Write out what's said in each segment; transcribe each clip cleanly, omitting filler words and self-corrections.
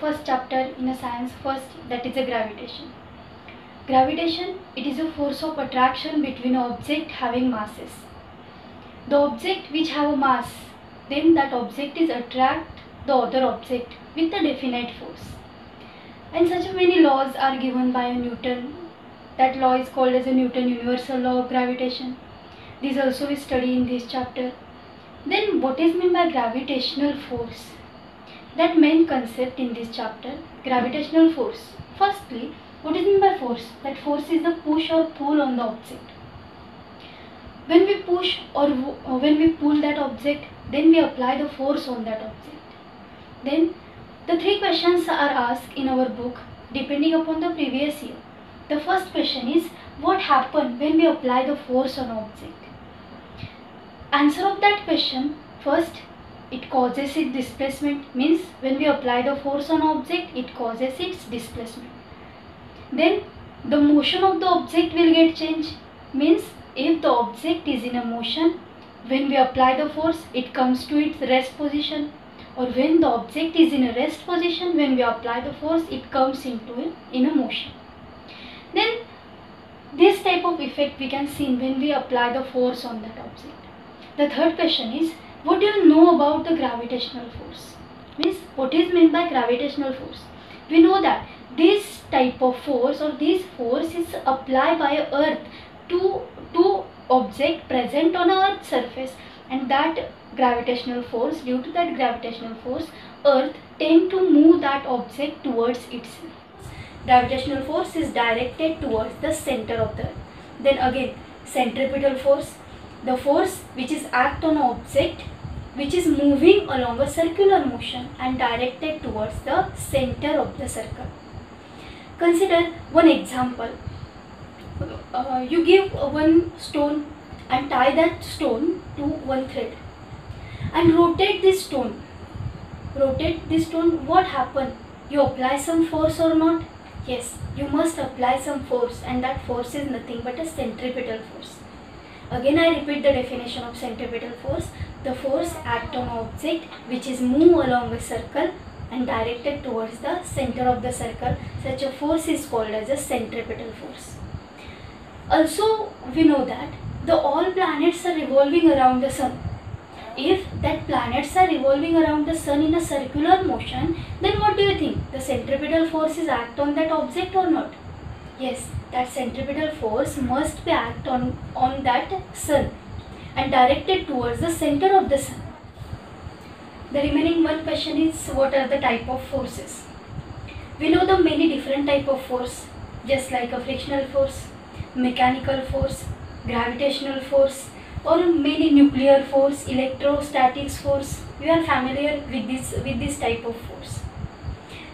first chapter in a science first, that is a gravitation. Gravitation, it is a force of attraction between an object having masses. The object which have a mass, then that object is attract the other object with a definite force. And such many laws are given by Newton. That law is called as a Newton universal law of gravitation. This also we study in this chapter. Then what is meant by gravitational force? That main concept in this chapter, gravitational force. Firstly, what is meant by force? That force is the push or pull on the object. When we push or when we pull that object, then we apply the force on that object. Then the three questions are asked in our book depending upon the previous year. The first question is, what happens when we apply the force on object? Answer of that question, first, it causes its displacement, means when we apply the force on object, it causes its displacement. Then the motion of the object will get changed, means if the object is in a motion, when we apply the force, it comes to its rest position, or when the object is in a rest position, when we apply the force, it comes in a motion. Then this type of effect we can see when we apply the force on that object. The third question is, what do you know about the gravitational force? Means what is meant by gravitational force? We know that this type of force or this force is applied by Earth to object present on Earth's surface, and that gravitational force, due to that gravitational force, Earth tend to move that object towards itself. Gravitational force is directed towards the center of the Earth. Then again, centripetal force, the force which is act on an object which is moving along a circular motion and directed towards the center of the circle. Consider one example. You give one stone and tie that stone to one thread and rotate this stone. What happens? You apply some force or not? Yes, you must apply some force, and that force is nothing but a centripetal force. Again, I repeat the definition of centripetal force. The force acts on an object which is moved along a circle and directed towards the center of the circle. Such a force is called as a centripetal force. Also, we know that all planets are revolving around the sun. If that planets are revolving around the sun in a circular motion, then what do you think? The centripetal force is act on that object or not? Yes, that centripetal force must be act on that sun and directed towards the center of the sun. The remaining one question is, what are the type of forces? We know the many different type of force, just like a frictional force, mechanical force, gravitational force, or many nuclear force, electrostatics force. We are familiar with this type of force.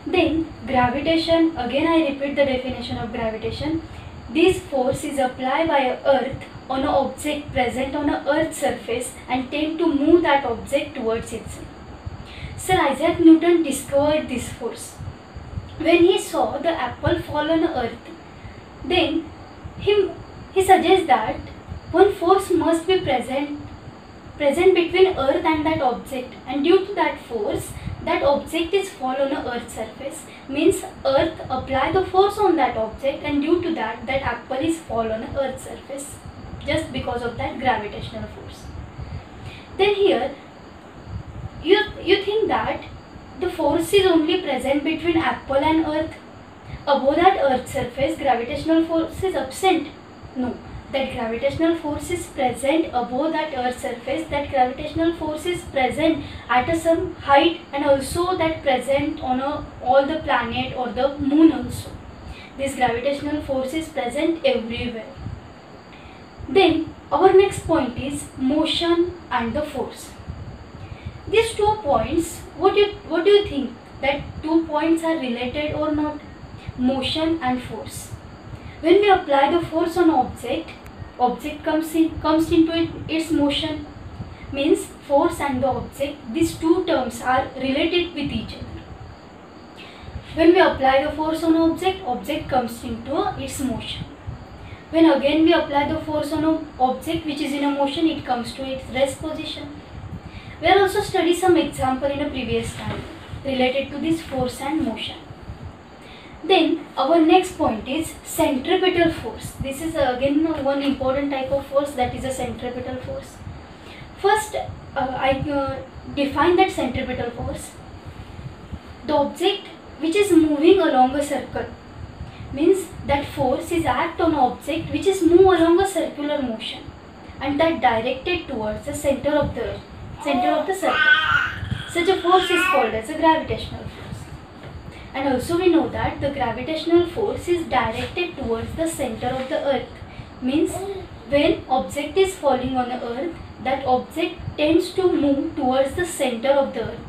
Then gravitation, again I repeat the definition of gravitation. This force is applied by Earth on an object present on an Earth's surface and tend to move that object towards itself. Sir Isaac Newton discovered this force. When he saw the apple fall on Earth, then he suggests that one force must be present between Earth and that object, and due to that force, that object is fall on a Earth's surface, means Earth apply the force on that object, and due to that apple is fall on a Earth's surface just because of that gravitational force. Then here you think that the force is only present between apple and Earth. Above that Earth's surface, gravitational force is absent. No, that gravitational force is present above that Earth's surface. That gravitational force is present at some height, and also that present on all the planet or the moon also. This gravitational force is present everywhere. Then our next point is motion and the force. These 2 points, what do you think? That 2 points are related or not? Motion and force. When we apply the force on object comes into its motion, means force and the object, these two terms are related with each other. When we apply the force on object comes into its motion. When again we apply the force on an object which is in a motion, it comes to its rest position. We will also study some example in a previous time. related to this force and motion. Then our next point is centripetal force. This is again one important type of force, that is a centripetal force. First, I define that centripetal force. The object which is moving along a circle, means that force is act on object which is move along a circular motion and that directed towards the center of the circle. Such a force is called as a gravitational force. And also we know that the gravitational force is directed towards the center of the earth, means when object is falling on the earth, that object tends to move towards the center of the earth.